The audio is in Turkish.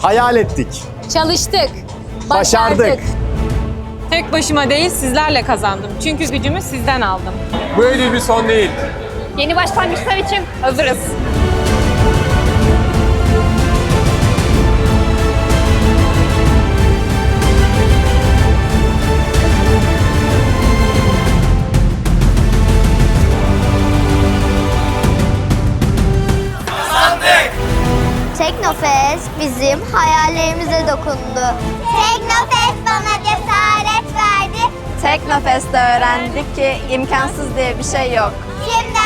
Hayal ettik. Çalıştık. Başardık. Tek başıma değil, sizlerle kazandım. Çünkü gücümü sizden aldım. Bu henüz bir son değil. Yeni başlangıçlar için hazırız. Teknofest bizim hayallerimize dokundu. Teknofest bana cesaret verdi. Teknofest'te öğrendik ki imkansız diye bir şey yok. Şimdi